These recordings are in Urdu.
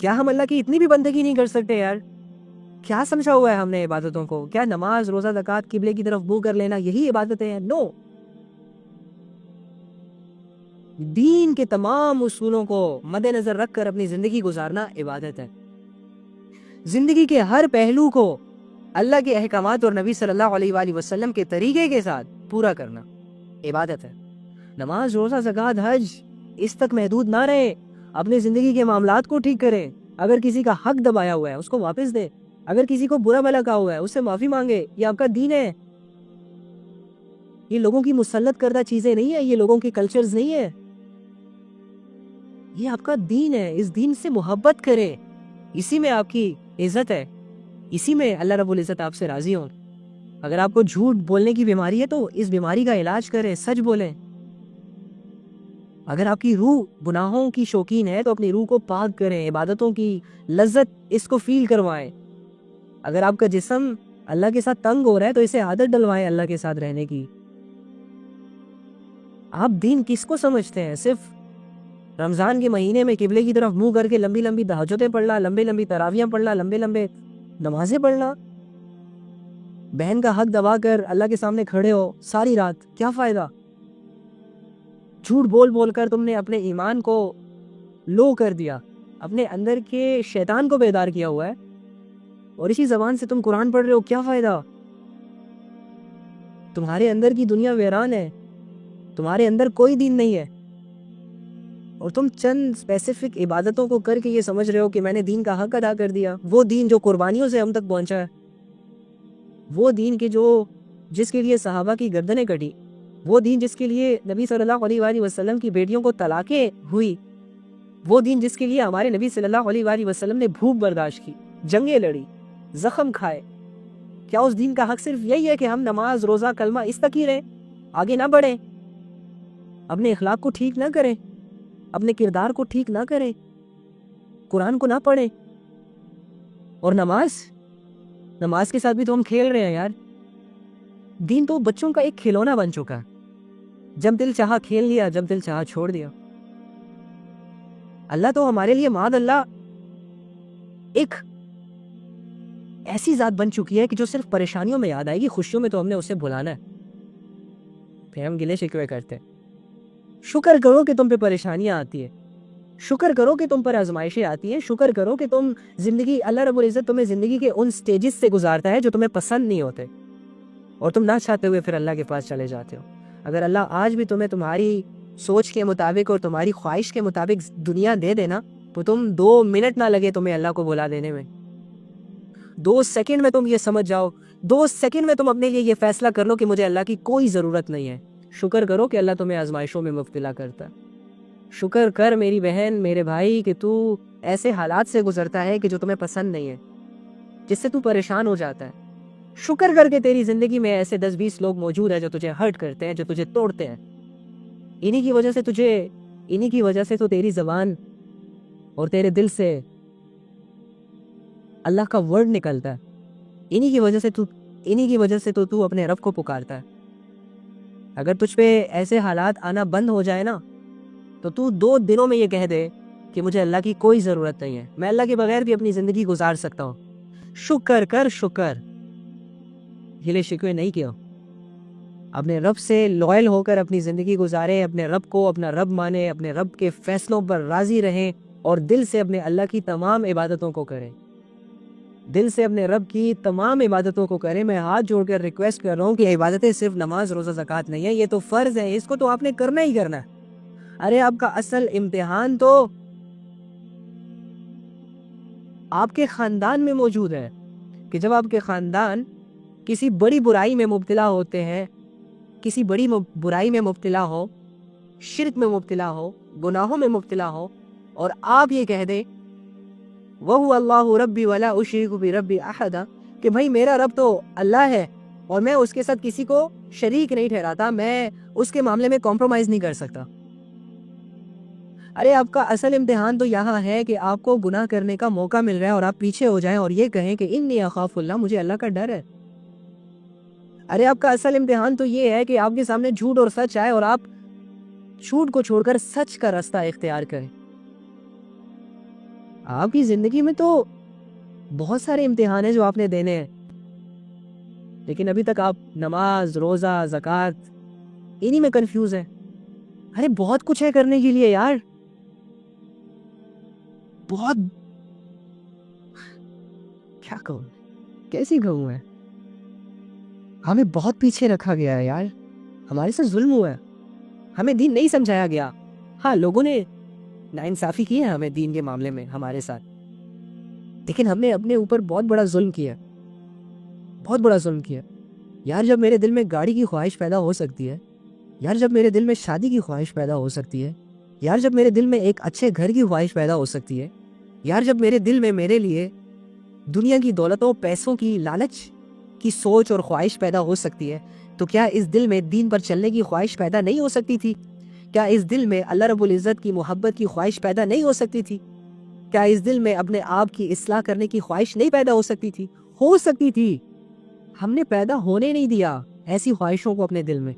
کیا ہم اللہ کی اتنی بھی بندگی نہیں کر سکتے یار؟ کیا سمجھا ہوا ہے ہم نے عبادتوں کو؟ کیا نماز، روزہ، زکوٰۃ، قبلے کی طرف منہ کر لینا یہی عبادتیں ہیں؟ نو. دین کے تمام اصولوں کو مد نظر رکھ کر اپنی زندگی گزارنا عبادت ہے. زندگی کے ہر پہلو کو اللہ کے احکامات اور نبی صلی اللہ علیہ وآلہ وسلم کے طریقے کے ساتھ پورا کرنا عبادت ہے. نماز، روزہ، زکوٰۃ، حج اس تک محدود نہ رہے. اپنے زندگی کے معاملات کو ٹھیک کریں. اگر کسی کا حق دبایا ہوا ہے اس کو واپس دے. اگر کسی کو برا بھلا کہا ہوا ہے اس سے معافی مانگے. یہ آپ کا دین ہے. یہ لوگوں کی مسلط کردہ چیزیں نہیں ہیں، یہ لوگوں کی کلچرز نہیں ہے. یہ آپ کا دین ہے. اس دین سے محبت کریں. اسی میں آپ کی عزت ہے. اسی میں اللہ رب العزت آپ سے راضی ہوں. اگر آپ کو جھوٹ بولنے کی بیماری ہے تو اس بیماری کا علاج کریں، سچ بولیں. اگر آپ کی روح گناہوں کی شوقین ہے تو اپنی روح کو پاک کریں، عبادتوں کی لذت اس کو فیل کروائیں. اگر آپ کا جسم اللہ کے ساتھ تنگ ہو رہا ہے تو اسے عادت ڈلوائیں اللہ کے ساتھ رہنے کی. آپ دین کس کو سمجھتے ہیں؟ صرف رمضان کے مہینے میں قبلے کی طرف منہ کر کے لمبی لمبی تہجدیں پڑھنا، لمبی لمبی تراویحیں پڑھنا، لمبے لمبے نمازیں پڑھنا؟ بہن کا حق دبا کر اللہ کے سامنے کھڑے ہو ساری رات، کیا فائدہ؟ جھوٹ بول بول کر تم نے اپنے ایمان کو لو کر دیا، اپنے اندر کے شیطان کو بیدار کیا ہوا ہے، اور اسی زبان سے تم قرآن پڑھ رہے ہو. کیا فائدہ؟ تمہارے اندر کی دنیا ویران ہے. تمہارے اندر کوئی دین نہیں ہے، اور تم چند اسپیسیفک عبادتوں کو کر کے یہ سمجھ رہے ہو کہ میں نے دین کا حق ادا کر دیا. وہ دین جو قربانیوں سے ہم تک پہنچا ہے، وہ دین کے جس کے لیے صحابہ کی گردنیں کٹی، وہ دین جس کے لیے نبی صلی اللہ علیہ وآلہ وسلم کی بیٹیوں کو طلاقیں ہوئی، وہ دین جس کے لیے ہمارے نبی صلی اللہ علیہ وآلہ وسلم نے بھوک برداشت کی، جنگیں لڑی، زخم کھائے. کیا اس دین کا حق صرف یہی ہے کہ ہم نماز، روزہ، کلمہ اس تک ہی رہیں، آگے نہ بڑھیں، اپنے اخلاق کو ٹھیک نہ کریں، اپنے کردار کو ٹھیک نہ کریں، قرآن کو نہ پڑھیں؟ اور نماز کے ساتھ بھی تو ہم کھیل رہے ہیں یار. دین تو بچوں کا ایک کھلونا بن چکا ہے. جب دل چاہا کھیل لیا، جب دل چاہا چھوڑ دیا. اللہ تو ہمارے لیے معاذ اللہ ایک ایسی ذات بن چکی ہے کہ جو صرف پریشانیوں میں یاد آئے گی، خوشیوں میں تو ہم نے اسے بھلانا ہے. پھر ہم گلے شکوے کرتے ہیں. شکر کرو کہ تم پہ پریشانیاں آتی ہیں، شکر کرو کہ تم پر آزمائشیں آتی ہیں، شکر کرو کہ تم زندگی، اللہ رب العزت تمہیں زندگی کے ان سٹیجز سے گزارتا ہے جو تمہیں پسند نہیں ہوتے، اور تم نہ چاہتے ہوئے پھر اللہ کے پاس چلے جاتے ہو. اگر اللہ آج بھی تمہیں تمہاری سوچ کے مطابق اور تمہاری خواہش کے مطابق دنیا دے دینا تو تم 2 منٹ نہ لگے تمہیں اللہ کو بلا دینے میں. 2 سیکنڈ میں تم یہ سمجھ جاؤ، 2 سیکنڈ میں تم اپنے لیے یہ فیصلہ کر لو کہ مجھے اللہ کی کوئی ضرورت نہیں ہے. شکر کرو کہ اللہ تمہیں آزمائشوں میں مبتلا کرتا ہے. شکر کر میری بہن، میرے بھائی، کہ تو ایسے حالات سے گزرتا ہے کہ جو تمہیں پسند نہیں ہے، جس سے تو پریشان ہو جاتا ہے. شکر کر کے تیری زندگی میں ایسے 10-20 لوگ موجود ہیں جو تجھے ہرٹ کرتے ہیں، جو تجھے توڑتے ہیں. انہی کی وجہ سے تو تیری زبان اور تیرے دل سے اللہ کا ورڈ نکلتا ہے. انہی کی وجہ سے تو اپنے رب کو پکارتا ہے. اگر تجھ پہ ایسے حالات آنا بند ہو جائے نا تو 2 دنوں میں یہ کہہ دے کہ مجھے اللہ کی کوئی ضرورت نہیں ہے، میں اللہ کے بغیر بھی اپنی زندگی گزار سکتا ہوں. شکر کر، شکر، گلے شکوے نہیں کیا. اپنے رب سے لوئل ہو کر اپنی زندگی گزارے، اپنے رب کو اپنا رب مانے، اپنے رب کے فیصلوں پر راضی رہیں، اور دل سے اپنے اللہ کی تمام عبادتوں کو کریں. دل سے اپنے رب کی تمام عبادتوں کو کریں. میں ہاتھ جوڑ کر ریکویسٹ کر رہا ہوں کہ عبادتیں صرف نماز، روزہ، زکوٰۃ نہیں ہے، یہ تو فرض ہے، اس کو تو آپ نے کرنا ہی کرنا ہے. ارے آپ کا اصل امتحان تو آپ کے خاندان میں موجود ہے، کہ جب آپ کے خاندان کسی بڑی برائی میں مبتلا ہوتے ہیں، کسی بڑی برائی میں مبتلا ہو، شرک میں مبتلا ہو، گناہوں میں مبتلا ہو، اور آپ یہ کہہ دیں وَهُوَ اللَّهُ رَبِّي وَلَا أُشْرِكُ بِرَبِّي أَحَدًا، کہ بھائی میرا رب تو اللہ ہے اور میں اس کے ساتھ کسی کو شریک نہیں ٹھہراتا، میں اس کے معاملے میں کمپرومائز نہیں کر سکتا. ارے آپ کا اصل امتحان تو یہاں ہے کہ آپ کو گناہ کرنے کا موقع مل رہا ہے اور آپ پیچھے ہو جائیں اور یہ کہیں کہ انی اخاف اللہ، مجھے اللہ کا ڈر ہے. ارے آپ کا اصل امتحان تو یہ ہے کہ آپ کے سامنے جھوٹ اور سچ آئے اور آپ جھوٹ کو چھوڑ کر سچ کا راستہ اختیار کریں. آپ کی زندگی میں تو بہت سارے امتحان ہیں جو آپ نے دینے ہیں، لیکن ابھی تک آپ نماز، روزہ، زکوٰۃ انہی میں کنفیوز ہیں۔ ارے بہت کچھ ہے کرنے کے لیے یار، بہت، کیا کہوں، کیسی کہوں میں، ہمیں بہت پیچھے رکھا گیا ہے یار، ہمارے ساتھ ظلم ہوا ہے، ہمیں دین نہیں سمجھایا گیا۔ ہاں لوگوں نے ناانصافی کی ہے ہمیں دین کے معاملے میں ہمارے ساتھ، لیکن ہم نے اپنے اوپر بہت بڑا ظلم کیا، بہت بڑا ظلم کیا یار۔ جب میرے دل میں گاڑی کی خواہش پیدا ہو سکتی ہے یار، جب میرے دل میں شادی کی خواہش پیدا ہو سکتی ہے یار، جب میرے دل میں ایک اچھے گھر کی خواہش پیدا ہو سکتی ہے یار، جب میرے دل میں میرے لیے دنیا کی دولتوں، پیسوں کی لالچ کی سوچ اور خواہش پیدا ہو سکتی ہے، تو کیا اس دل میں دین پر چلنے کی خواہش پیدا نہیں ہو سکتی تھی؟ کیا اس دل میں اللہ رب العزت کی محبت کی خواہش پیدا نہیں ہو سکتی تھی؟ کیا اس دل میں اپنے آپ کی اصلاح کرنے کی خواہش نہیں پیدا ہو سکتی تھی؟ ہو سکتی تھی، ہم نے پیدا ہونے نہیں دیا ایسی خواہشوں کو اپنے دل میں۔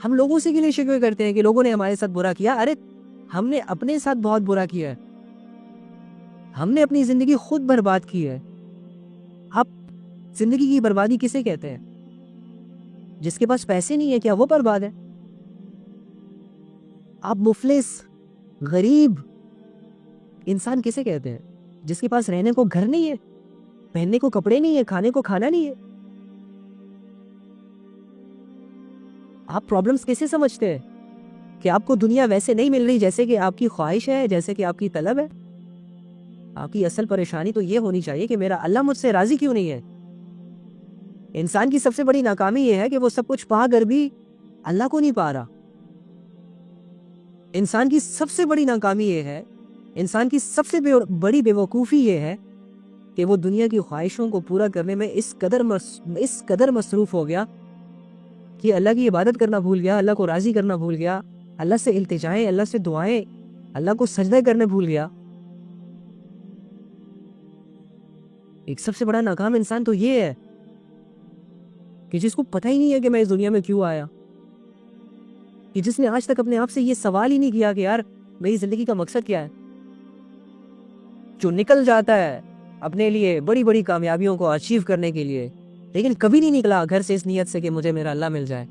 ہم لوگوں سے گلے شکوے کرتے ہیں کہ لوگوں نے ہمارے ساتھ برا کیا، ارے ہم نے اپنے ساتھ بہت برا کیا ہے، ہم نے اپنی زندگی خود برباد کی ہے۔ آپ زندگی کی بربادی کسے کہتے ہیں؟ جس کے پاس پیسے نہیں ہے کیا وہ برباد ہے؟ آپ مفلس، غریب انسان کسے کہتے ہیں؟ جس کے پاس رہنے کو گھر نہیں ہے، پہننے کو کپڑے نہیں ہے، کھانے کو کھانا نہیں ہے۔ آپ پرابلمز کیسے سمجھتے ہیں کہ آپ کو دنیا ویسے نہیں مل رہی جیسے کہ آپ کی خواہش ہے، جیسے کہ آپ کی طلب ہے؟ آپ کی اصل پریشانی تو یہ ہونی چاہیے کہ میرا اللہ مجھ سے راضی کیوں نہیں ہے۔ انسان کی سب سے بڑی ناکامی یہ ہے کہ وہ سب کچھ پا کر بھی اللہ کو نہیں پا رہا۔ انسان کی سب سے بڑی ناکامی یہ ہے، انسان کی سب سے بڑی بے وقوفی یہ ہے کہ وہ دنیا کی خواہشوں کو پورا کرنے میں اس قدر مصروف ہو گیا کہ اللہ کی عبادت کرنا بھول گیا، اللہ کو راضی کرنا بھول گیا، اللہ سے التجائیں، اللہ سے دعائیں، اللہ کو سجدے کرنے بھول گیا۔ ایک سب سے بڑا ناکام انسان تو یہ ہے کہ جس کو پتہ ہی نہیں ہے کہ میں اس دنیا میں کیوں آیا، کہ جس نے آج تک اپنے آپ سے یہ سوال ہی نہیں کیا کہ یار میری زندگی کا مقصد کیا ہے، جو نکل جاتا ہے اپنے لیے بڑی بڑی کامیابیوں کو اچیو کرنے کے لیے، لیکن کبھی نہیں نکلا گھر سے اس نیت سے کہ مجھے میرا اللہ مل جائے۔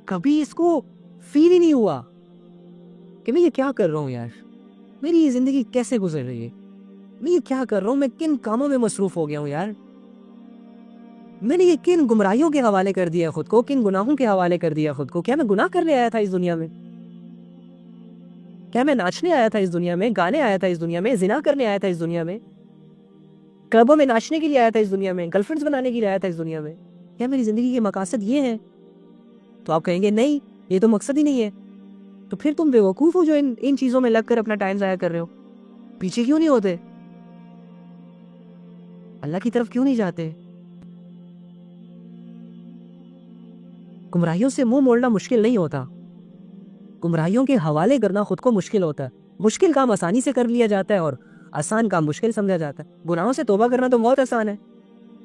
کبھی اس کو فیل ہی نہیں ہوا کہ میں یہ کیا کر رہا ہوں یار، میری یہ زندگی کیسے گزر رہی ہے، میں یہ کیا کر رہا ہوں، میں کن کاموں میں مصروف ہو گیا ہوں یار، میں نے یہ کن گمراہیوں کے حوالے کر دیا خود کو، کن گناہوں کے حوالے کر دیا خود کو۔ کیا میں گناہ کرنے آیا تھا اس دنیا میں؟ کیا میں ناچنے آیا تھا اس دنیا میں، گانے آیا تھا اس دنیا میں، زنا کرنے آیا تھا اس دنیا میں، کلبوں میں ناچنے کے لیے آیا تھا اس دنیا میں، گرل فرینڈز بنانے کے لیے آیا تھا اس دنیا میں؟ کیا میری زندگی کے مقاصد یہ ہیں؟ تو آپ کہیں گے نہیں، یہ تو مقصد ہی نہیں ہے۔ تو پھر تم بے وقوف ہو جو ان چیزوں میں لگ کر اپنا ٹائم ضائع کر رہے ہو۔ پیچھے کیوں نہیں ہوتے؟ اللہ کی طرف کیوں نہیں جاتے؟ گمراہیوں سے منہ موڑنا مشکل نہیں ہوتا، گمراہیوں کے حوالے کرنا خود کو مشکل ہوتا ہے۔ مشکل کام آسانی سے کر لیا جاتا ہے اور آسان کام مشکل سمجھا جاتا ہے۔ گناہوں سے توبہ کرنا تو بہت آسان ہے،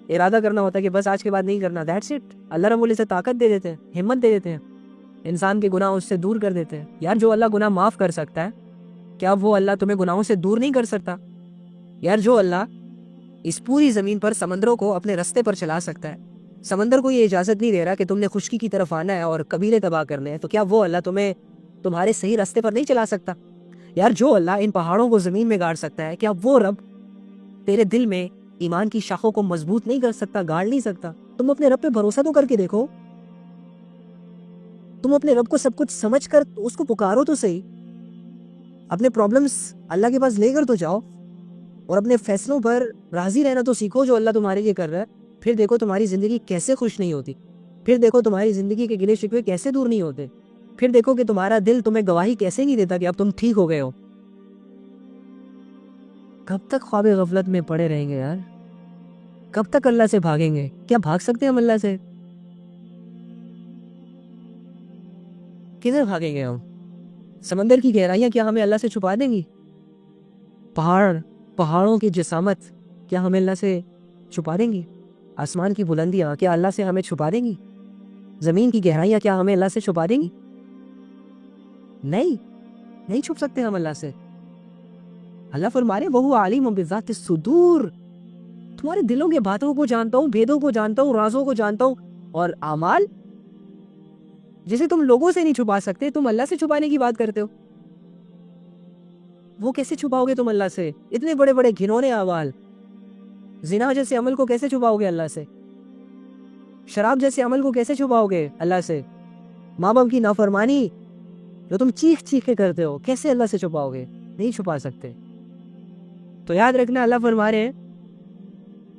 ارادہ کرنا ہوتا ہے کہ بس آج کے بعد نہیں کرنا، دیٹس اٹ۔ اللہ رب العزت طاقت دے دیتے ہیں، ہمت دے دیتے ہیں، انسان کے گناہ اس سے دور کر دیتے ہیں۔ یار جو اللہ گناہ معاف کر سکتا ہے، کیا وہ اللہ تمہیں گناہوں سے دور نہیں کر سکتا؟ یار جو اللہ اس پوری زمین پر سمندروں کو اپنے رستے پر چلا سکتا ہے، سمندر کو یہ اجازت نہیں دے رہا کہ تم نے خشکی کی طرف آنا ہے اور قبیلے تباہ کرنے ہیں، تو کیا وہ اللہ تمہیں تمہارے صحیح راستے پر نہیں چلا سکتا؟ یار جو اللہ ان پہاڑوں کو زمین میں گاڑ سکتا ہے، کیا وہ رب تیرے دل میں ایمان کی شاخوں کو مضبوط نہیں کر سکتا، گاڑ نہیں سکتا؟ تم اپنے رب پہ بھروسہ تو کر کے دیکھو، تم اپنے رب کو سب کچھ سمجھ کر اس کو پکارو تو صحیح، اپنے پرابلمز اللہ کے پاس لے کر تو جاؤ اور اپنے فیصلوں پر راضی رہنا تو سیکھو جو اللہ تمہارے لیے کر رہا ہے۔ پھر دیکھو تمہاری زندگی کیسے خوش نہیں ہوتی، پھر دیکھو تمہاری زندگی کے گلے شکوے کیسے دور نہیں ہوتے، پھر دیکھو کہ تمہارا دل تمہیں گواہی کیسے نہیں دیتا کہ اب تم ٹھیک ہو گئے ہو۔ کب تک خواب غفلت میں پڑے رہیں گے یار؟ کب تک اللہ سے بھاگیں گے؟ کیا بھاگ سکتے ہیں ہم اللہ سے؟ کدھر بھاگیں گے ہم؟ سمندر کی گہرائیاں کیا ہمیں اللہ سے چھپا دیں گی؟ پہاڑوں کی جسامت کیا ہمیں اللہ سے چھپا دیں گی؟ آسمان کی بلندیاں کیا اللہ سے ہمیں چھپا دیں گی؟ زمین کی گہرائیاں کیا ہمیں اللہ سے چھپا دیں گی؟ نہیں چھپ سکتے ہم اللہ سے. اللہ فرما رہے وہو عالم بذات الصدور، تمہارے دلوں کے باتوں کو جانتا ہوں، بھیدوں کو جانتا ہوں، رازوں کو جانتا ہوں. اور اعمال جسے تم لوگوں سے نہیں چھپا سکتے، تم اللہ سے چھپانے کی بات کرتے ہو. وہ کیسے چھپاؤ گے تم اللہ سے؟ اتنے بڑے بڑے گھنونے اعمال، زنا جیسے عمل کو کیسے چھپاؤ گے اللہ سے؟ شراب جیسے عمل کو کیسے چھپاؤ گے اللہ سے؟ ماں باپ کی نافرمانی جو تم چیخ چیخ کے کرتے ہو، کیسے اللہ سے چھپاؤ گے؟ نہیں چھپا سکتے. تو یاد رکھنا اللہ فرما رہے ہیں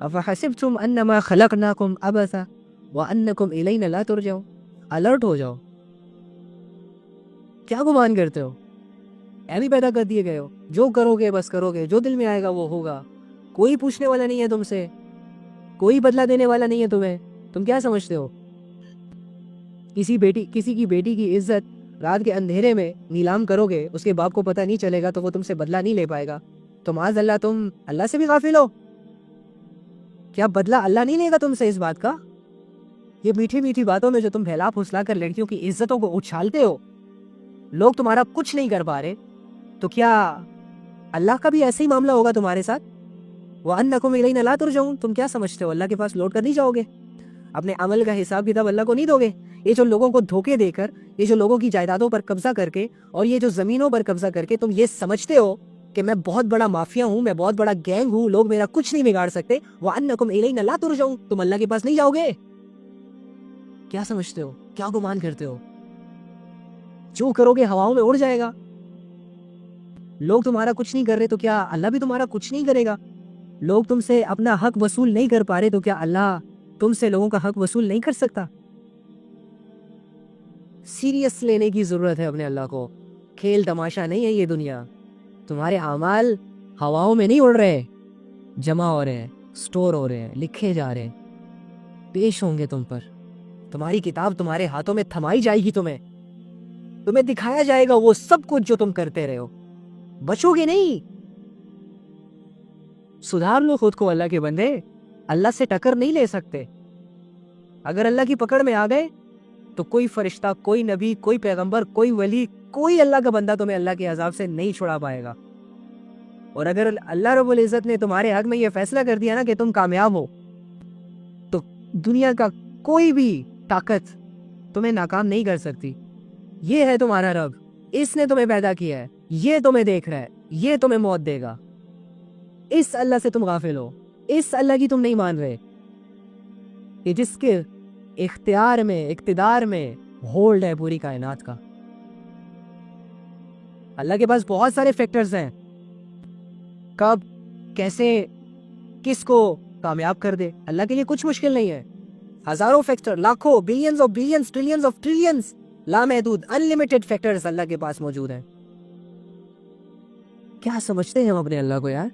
افحسبتم انما خلقناکم عبثا وانکم الینا لا ترجعون. الرٹ ہو جاؤ. کیا گمان کرتے ہو؟ ایوی پیدا کر دیے گئے ہو، جو کرو گے بس کرو گے، جو دل میں آئے گا وہ ہوگا. کوئی پوچھنے والا نہیں ہے تم سے، کوئی بدلہ دینے والا نہیں ہے تمہیں. تم کیا سمجھتے ہو کسی کی بیٹی کی عزت رات کے اندھیرے میں نیلام کرو گے، اس کے باپ کو پتہ نہیں چلے گا تو وہ تم سے بدلہ نہیں لے پائے گا. تو معاذ اللہ تم اللہ سے بھی غافل ہو. کیا بدلہ اللہ نہیں لے گا تم سے اس بات کا؟ یہ میٹھی میٹھی باتوں میں جو تم پھیلا پھسلا کر لڑکیوں کی عزتوں کو اچھالتے ہو، لوگ تمہارا کچھ نہیں کر پا رہے، تو کیا اللہ کا بھی ایسا ہی معاملہ ہوگا تمہارے ساتھ؟ وَأَنَّكُمْ إِلَيْنَا لَا تُرْجَعُونَ. تم کیا سمجھتے ہو اللہ کے پاس لوٹ کر نہیں جاؤ گے؟ اپنے عمل کا حساب کتاب اللہ کو نہیں دو گے؟ یہ جو لوگوں کو دھوکے دے کر، یہ جو لوگوں کی جائیدادوں پر قبضہ کر کے، اور یہ جو زمینوں پر قبضہ کر کے تم یہ سمجھتے ہو کہ میں بہت بڑا مافیا ہوں، میں بہت بڑا گینگ ہوں، لوگ میرا کچھ نہیں بگاڑ سکتے. وَأَنَّكُمْ إِلَيْنَا لَا تُرْجَعُونَ. تم اللہ کے پاس نہیں جاؤ گے؟ کیا سمجھتے ہو؟ کیا گمان کرتے ہو؟ جو کرو گے ہواؤں میں اڑ جائے گا. لوگ تمہارا کچھ نہیں کر رہے تو کیا اللہ بھی تمہارا کچھ نہیں کرے گا؟ لوگ تم سے اپنا حق وصول نہیں کر پا رہے تو کیا اللہ تم سے لوگوں کا حق وصول نہیں کر سکتا؟ سیریس لینے کی ضرورت ہے اپنے اللہ کو. کھیل تماشا نہیں ہے یہ دنیا. تمہارے اعمال ہواؤں میں نہیں اڑ رہے، جمع ہو رہے ہیں، سٹور ہو رہے ہیں، لکھے جا رہے ہیں، پیش ہوں گے تم پر. تمہاری کتاب تمہارے ہاتھوں میں تھمائی جائے گی. تمہیں دکھایا جائے گا وہ سب کچھ جو تم کرتے رہے ہو. بچو گے نہیں. سدھار لو خود کو اللہ کے بندے. اللہ سے ٹکر نہیں لے سکتے. اگر اللہ کی پکڑ میں آ گئے تو کوئی فرشتہ، کوئی نبی، کوئی پیغمبر، کوئی ولی، کوئی اللہ کا بندہ تمہیں اللہ کے عذاب سے نہیں چھڑا پائے گا. اور اگر اللہ رب العزت نے تمہارے حق میں یہ فیصلہ کر دیا نا کہ تم کامیاب ہو، تو دنیا کا کوئی بھی طاقت تمہیں ناکام نہیں کر سکتی. یہ ہے تمہارا رب، اس نے تمہیں پیدا کیا ہے، یہ تمہیں دیکھ رہا ہے، یہ تمہیں موت دے گا. اس اللہ سے تم غافل ہو، اس اللہ کی تم نہیں مان رہے کہ جس کے اختیار میں، اقتدار میں ہولڈ ہے پوری کائنات کا. اللہ کے پاس بہت سارے فیکٹرز ہیں، کب، کیسے، کس کو کامیاب کر دے. اللہ کے لیے کچھ مشکل نہیں ہے. ہزاروں فیکٹر، لاکھوں، billions of billions, trillions of trillions, لامحدود انلیمیٹڈ فیکٹرز اللہ کے پاس موجود ہیں. کیا سمجھتے ہیں ہم اپنے اللہ کو یار؟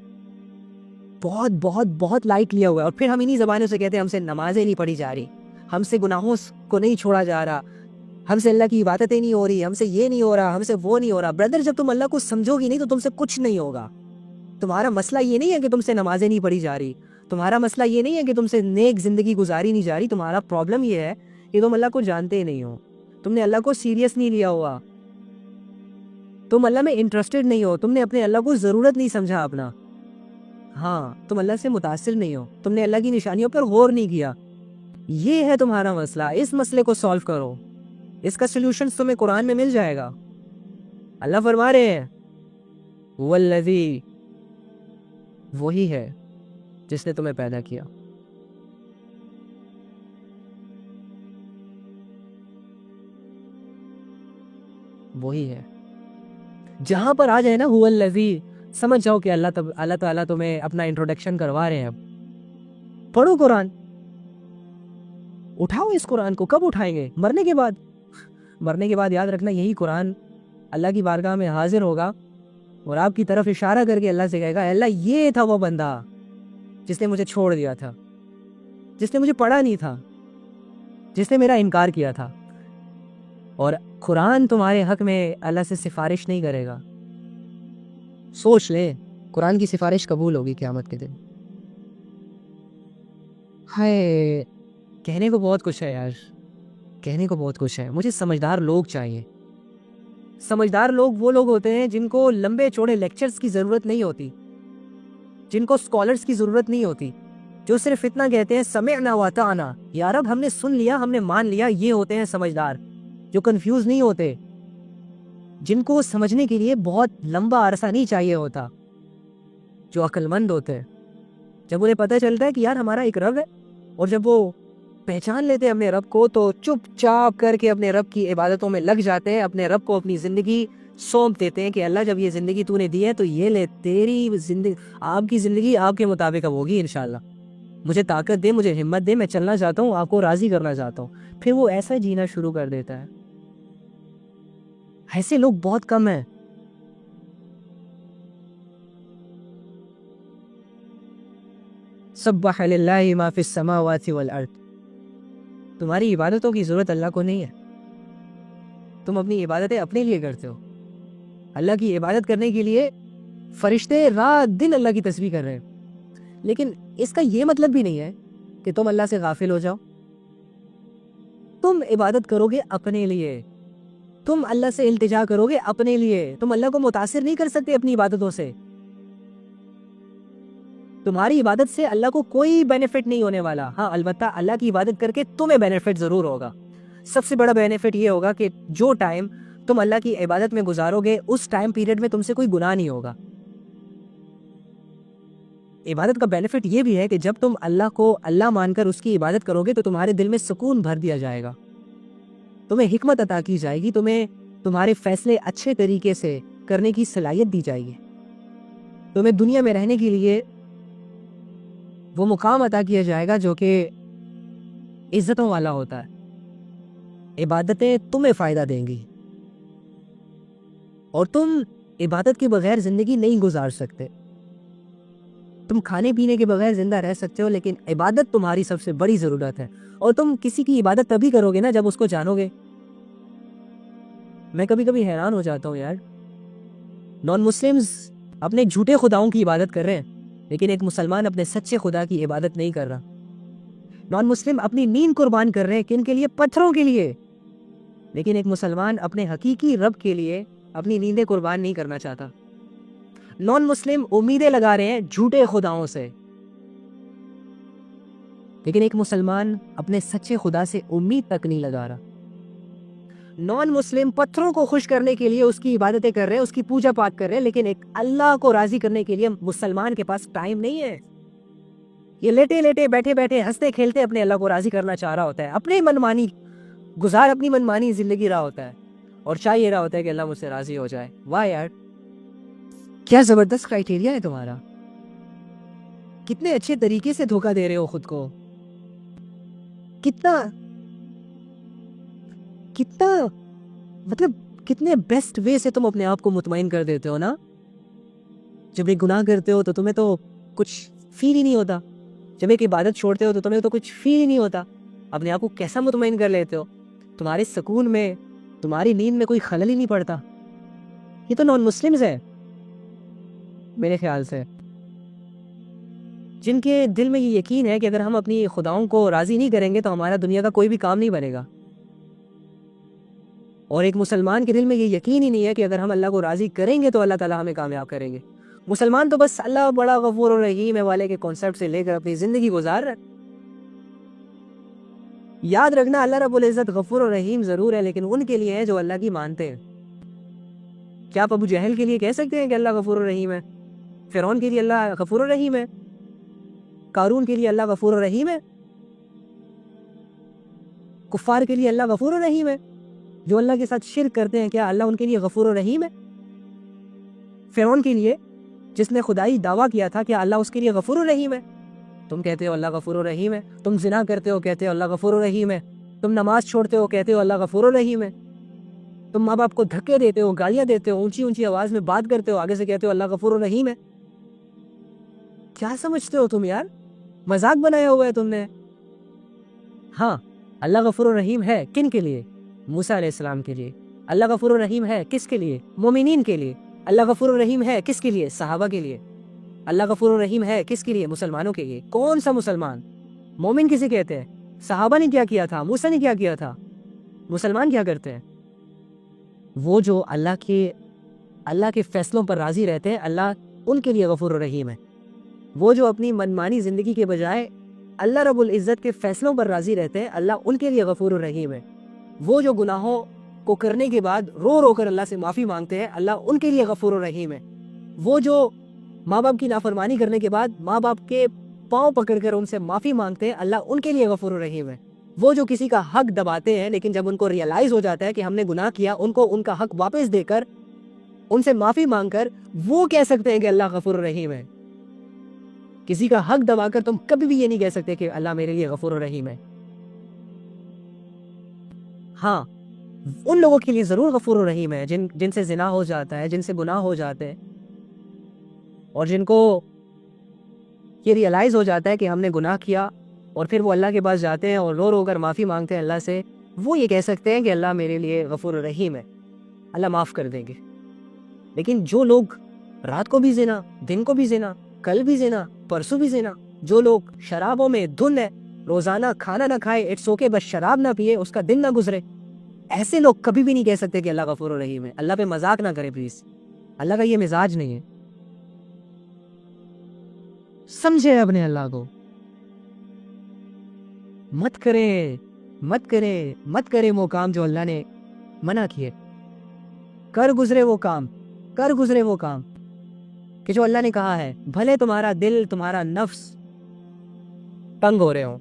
بہت بہت بہت لائٹ لیا ہوا ہے. اور پھر ہم انہی زبانوں سے کہتے ہیں ہم سے نمازیں نہیں پڑھی جا رہی، ہم سے گناہوں کو نہیں چھوڑا جا رہا، ہم سے اللہ کی عبادتیں نہیں ہو رہی، ہم سے یہ نہیں ہو رہا، ہم سے وہ نہیں ہو رہا. بردر، جب تم اللہ کو سمجھو گی نہیں تو تم سے کچھ نہیں ہوگا. تمہارا مسئلہ یہ نہیں ہے کہ تم سے نمازیں نہیں پڑھی جا رہی، تمہارا مسئلہ یہ نہیں ہے کہ تم سے نیک زندگی گزاری نہیں جا رہی. تمہارا پرابلم یہ ہے کہ تم اللہ کو جانتے ہی نہیں ہو. تم نے اللہ کو سیریس نہیں لیا ہوا، تم اللہ میں انٹرسٹڈ نہیں ہو، تم نے اپنے اللہ کو ضرورت نہیں سمجھا اپنا. ہاں، تم اللہ سے متاثر نہیں ہو، تم نے اللہ کی نشانیوں پر غور نہیں کیا. یہ ہے تمہارا مسئلہ. اس مسئلے کو سالو کرو. اس کا سولوشن تمہیں قرآن میں مل جائے گا. اللہ فرما رہے ہیں والذی، وہی ہے جس نے تمہیں پیدا کیا. وہی ہے. جہاں پر آ جائے نا هو الذی، سمجھ جاؤ کہ اللہ تعالیٰ تمہیں اپنا انٹروڈکشن کروا رہے ہیں. اب پڑھو قرآن، اٹھاؤ اس قرآن کو. کب اٹھائیں گے؟ مرنے کے بعد. مرنے کے بعد یاد رکھنا یہی قرآن اللہ کی بارگاہ میں حاضر ہوگا اور آپ کی طرف اشارہ کر کے اللہ سے کہے گا اللہ یہ تھا وہ بندہ جس نے مجھے چھوڑ دیا تھا، جس نے مجھے پڑھا نہیں تھا، جس نے میرا انکار کیا تھا. اور قرآن تمہارے حق میں اللہ سے سفارش نہیں کرے گا. سوچ لے، قرآن کی سفارش قبول ہوگی قیامت کے دن. ہائے، کہنے کو بہت کچھ ہے یار، کہنے کو بہت کچھ ہے. مجھے سمجھدار لوگ چاہیے. سمجھدار لوگ وہ لوگ ہوتے ہیں جن کو لمبے چوڑے لیکچرز کی ضرورت نہیں ہوتی, جن کو اسکالرز کی ضرورت نہیں ہوتی, جو صرف اتنا کہتے ہیں سمعنا واطعنا, یا رب ہم نے سن لیا, ہم نے مان لیا. یہ ہوتے ہیں سمجھدار, جو کنفیوز نہیں ہوتے, جن کو سمجھنے کے لیے بہت لمبا عرصہ نہیں چاہیے ہوتا. جو عقل مند ہوتے ہیں, جب انہیں پتہ چلتا ہے کہ یار ہمارا ایک رب ہے, اور جب وہ پہچان لیتے ہیں اپنے رب کو, تو چپ چاپ کر کے اپنے رب کی عبادتوں میں لگ جاتے ہیں, اپنے رب کو اپنی زندگی سونپ دیتے ہیں کہ اللہ جب یہ زندگی تو نے دی ہے تو یہ لے, تیری زندگی, آپ کی زندگی آپ کے مطابق اب ہوگی انشاءاللہ. مجھے طاقت دے, مجھے ہمت دے, میں چلنا چاہتا ہوں, آپ کو راضی کرنا چاہتا ہوں. پھر وہ ایسا جینا شروع کر دیتا ہے. ایسے لوگ بہت کم ہیں. سبح للہ ما فی السماوات والارض. تمہاری عبادتوں کی ضرورت اللہ کو نہیں ہے. تم اپنی عبادتیں اپنے لیے کرتے ہو. اللہ کی عبادت کرنے کے لیے فرشتے رات دن اللہ کی تسبیح کر رہے ہیں. لیکن اس کا یہ مطلب بھی نہیں ہے کہ تم اللہ سے غافل ہو جاؤ. تم عبادت کرو گے اپنے لیے, تم اللہ سے التجا کرو گے اپنے لیے. تم اللہ کو متاثر نہیں کر سکتے اپنی عبادتوں سے. تمہاری عبادت سے اللہ کو کوئی بینیفٹ نہیں ہونے والا. ہاں البتہ اللہ کی عبادت کر کے تمہیں بینیفٹ ضرور ہوگا. سب سے بڑا بینیفٹ یہ ہوگا کہ جو ٹائم تم اللہ کی عبادت میں گزارو گے, اس ٹائم پیریڈ میں تم سے کوئی گناہ نہیں ہوگا. عبادت کا بینیفٹ یہ بھی ہے کہ جب تم اللہ کو اللہ مان کر اس کی عبادت کرو گے تو تمہارے دل میں سکون بھر دیا جائے گا, تمہیں حکمت عطا کی جائے گی, تمہیں تمہارے فیصلے اچھے طریقے سے کرنے کی صلاحیت دی جائے گی, تمہیں دنیا میں رہنے کے لیے وہ مقام عطا کیا جائے گا جو کہ عزتوں والا ہوتا ہے. عبادتیں تمہیں فائدہ دیں گی, اور تم عبادت کے بغیر زندگی نہیں گزار سکتے. تم کھانے پینے کے بغیر زندہ رہ سکتے ہو, لیکن عبادت تمہاری سب سے بڑی ضرورت ہے. اور تم کسی کی عبادت تبھی کرو گے نا جب اس کو جانو گے. میں کبھی کبھی حیران ہو جاتا ہوں یار, نان مسلمز اپنے جھوٹے خداؤں کی عبادت کر رہے ہیں, لیکن ایک مسلمان اپنے سچے خدا کی عبادت نہیں کر رہا. نان مسلم اپنی نیند قربان کر رہے ہیں, کن کے لیے؟ پتھروں کے لیے. لیکن ایک مسلمان اپنے حقیقی رب کے لیے اپنی نیندیں قربان نہیں کرنا چاہتا. نان مسلم امیدیں لگا رہے ہیں جھوٹے خداؤں سے, لیکن ایک مسلمان اپنے سچے خدا سے امید تک نہیں لگا رہا. نان مسلم پتھروں کو خوش کرنے کے لیے اس کی عبادتیں کر رہے ہیں, اس کی پوجا پاٹ کر رہے ہیں, لیکن ایک اللہ کو راضی کرنے کے لیے مسلمان کے پاس ٹائم نہیں ہے. یہ لیٹے لیٹے بیٹھے بیٹھے ہنستے کھیلتے اپنے اللہ کو راضی کرنا چاہ رہا ہوتا ہے, اپنی منمانی گزار, اپنی منمانی زندگی رہا ہوتا ہے, اور چاہ یہ رہا ہوتا ہے کہ اللہ مجھ سے راضی ہو جائے. واہ یار, کیا زبردست کرائٹیریا ہے تمہارا. کتنے اچھے طریقے سے دھوکہ دے رہے ہو خود کو. کتنا مطلب کتنے بیسٹ وے سے تم اپنے آپ کو مطمئن کر دیتے ہو نا. جب ایک گناہ کرتے ہو تو تمہیں تو کچھ فیل ہی نہیں ہوتا, جب ایک عبادت چھوڑتے ہو تو تمہیں تو کچھ فیل ہی نہیں ہوتا. اپنے آپ کو کیسا مطمئن کر لیتے ہو, تمہارے سکون میں, تمہاری نیند میں کوئی خلل ہی نہیں پڑتا. یہ تو نان مسلمز ہیں میرے خیال سے, جن کے دل میں یہ یقین ہے کہ اگر ہم اپنی خداؤں کو راضی نہیں کریں گے تو ہمارا دنیا کا کوئی بھی کام نہیں بنے گا. اور ایک مسلمان کے دل میں یہ یقین ہی نہیں ہے کہ اگر ہم اللہ کو راضی کریں گے تو اللہ تعالیٰ ہمیں کامیاب کریں گے. مسلمان تو بس اللہ بڑا غفور و رحیم ہے والے کے کانسیپٹ سے لے کر اپنی زندگی گزار رہا ہے. یاد رکھنا, اللہ رب العزت غفور و رحیم ضرور ہے, لیکن ان کے لیے ہے جو اللہ کی مانتے ہیں. کیا آپ ابو جہل کے لیے کہہ سکتے ہیں کہ اللہ غفور و رحیم ہے؟ فرعون کے لیے اللہ غفور و رحیم ہے؟ قارون کے لیے اللہ غفور و رحیم ہے؟ کفار کے لیے اللہ غفور و رحیم ہے؟ جو اللہ کے ساتھ شرک کرتے ہیں, کیا اللہ ان کے لیے غفور و رحیم ہے؟ فرعون کے لیے جس نے خدائی دعویٰ کیا تھا, کیا اللہ اس کے لیے غفور و رحیم ہے؟ تم کہتے ہو اللہ غفور و رحیم ہے, تم زنا کرتے ہو کہتے ہو اللہ غفور و رحیم ہے, تم نماز چھوڑتے ہو کہتے ہو اللہ غفور و رحیم ہے, تم ماں باپ کو دھکے دیتے ہو, گالیاں دیتے ہو, اونچی اونچی آواز میں بات کرتے ہو, آگے سے کہتے ہو اللہ غفور و رحیم ہے. کیا سمجھتے ہو تم یار؟ مذاق بنایا ہوا ہے تم نے. ہاں اللہ غفور و رحیم ہے, کن کے لیے؟ موسیٰ علیہ السلام کے لیے. اللہ غفور و رحیم ہے کس کے لیے؟ مومنین کے لیے. اللہ غفور و رحیم ہے کس کے لیے؟ صحابہ کے لیے. اللہ غفور و رحیم ہے کس کے لیے؟ مسلمانوں کے لیے. کون سا مسلمان؟ مومن کسے کہتے ہیں؟ صحابہ نے کیا کیا تھا؟ موسیٰ نے کیا کیا تھا؟ مسلمان کیا کرتے ہیں؟ وہ جو اللہ کے فیصلوں پر راضی رہتے ہیں، اللہ ان کے لیے غفور الرحیم ہے۔ وہ جو اپنی منمانی زندگی کے بجائے اللہ رب العزت کے فیصلوں پر راضی رہتے ہیں، اللہ ان کے لیے غفور الرحیم ہے۔ وہ جو گناہوں کو کرنے کے بعد رو رو کر اللہ سے معافی مانگتے ہیں، اللہ ان کے لیے غفور الرحیم ہے۔ وہ جو ماں باپ کی نافرمانی کرنے کے بعد ماں باپ کے پاؤں پکڑ کر ان سے معافی مانگتے ہیں، اللہ ان کے لیے غفور الرحیم ہے۔ وہ جو کسی کا حق دباتے ہیں لیکن جب ان کو ریئلائز ہو جاتا ہے کہ ہم نے گناہ کیا، ان کو ان کا حق واپس دے کر ان سے معافی مانگ کر وہ کہہ سکتے ہیں کہ اللہ غفور الرحیم ہے۔ کسی کا حق دبا کر تم کبھی بھی یہ نہیں کہہ سکتے کہ اللہ میرے لیے غفور الرحیم ہے۔ ہاں، ان لوگوں کے لیے ضرور غفور الرحیم ہے جن سے زنا ہو جاتا ہے، جن سے گناہ ہو جاتے ہیں، اور جن کو یہ ریئلائز ہو جاتا ہے کہ ہم نے گناہ کیا اور پھر وہ اللہ کے پاس جاتے ہیں اور رو رو کر معافی مانگتے ہیں اللہ سے، وہ یہ کہہ سکتے ہیں کہ اللہ میرے لیے غفور الرحیم ہے، اللہ معاف کر دیں گے۔ لیکن جو لوگ رات کو بھی زنا، دن کو بھی زنا، کل بھی زنا، پرسوں بھی زنا، جو لوگ شرابوں میں دھن ہے، روزانہ کھانا نہ کھائے، اٹس اوکے بس شراب نہ پیے، اس کا دن نہ گزرے، ایسے لوگ کبھی بھی نہیں کہہ سکتے کہ اللہ غفور الرحیم ہے۔ اللہ پہ مذاق نہ کرے پلیز، اللہ کا یہ مزاج نہیں ہے۔ سمجھے اپنے اللہ کو، مت کرے وہ کام جو اللہ نے منع کیے، کر گزرے وہ کام کہ جو اللہ نے کہا ہے، بھلے تمہارا دل، تمہارا نفس تنگ ہو رہے ہوں،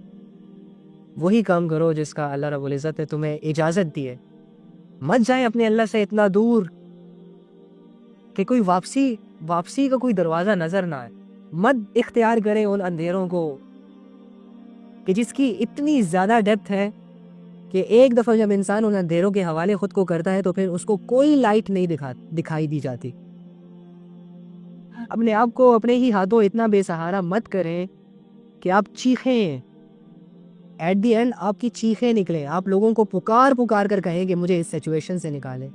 وہی کام کرو جس کا اللہ رب العزت نے تمہیں اجازت دی ہے۔ مت جائیں اپنے اللہ سے اتنا دور کہ کوئی واپسی کا کوئی دروازہ نظر نہ آئے۔ مت اختیار کریں ان اندھیروں کو کہ جس کی اتنی زیادہ ڈیپتھ ہے کہ ایک دفعہ جب انسان ان اندھیروں کے حوالے خود کو کرتا ہے تو پھر اس کو کوئی لائٹ نہیں دکھائی دی جاتی۔ اپنے آپ کو اپنے ہی ہاتھوں اتنا بے سہارا مت کریں کہ آپ چیخیں، ایٹ دی اینڈ آپ کی چیخیں نکلیں، آپ لوگوں کو پکار کر کہیں کہ مجھے اس سچویشن سے نکالے،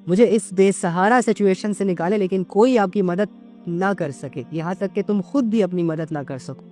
مجھے اس بے سہارا سچویشن سے نکالے، لیکن کوئی آپ کی مدد نہ کر سکے، یہاں تک کہ تم خود بھی اپنی مدد نہ کر سکو۔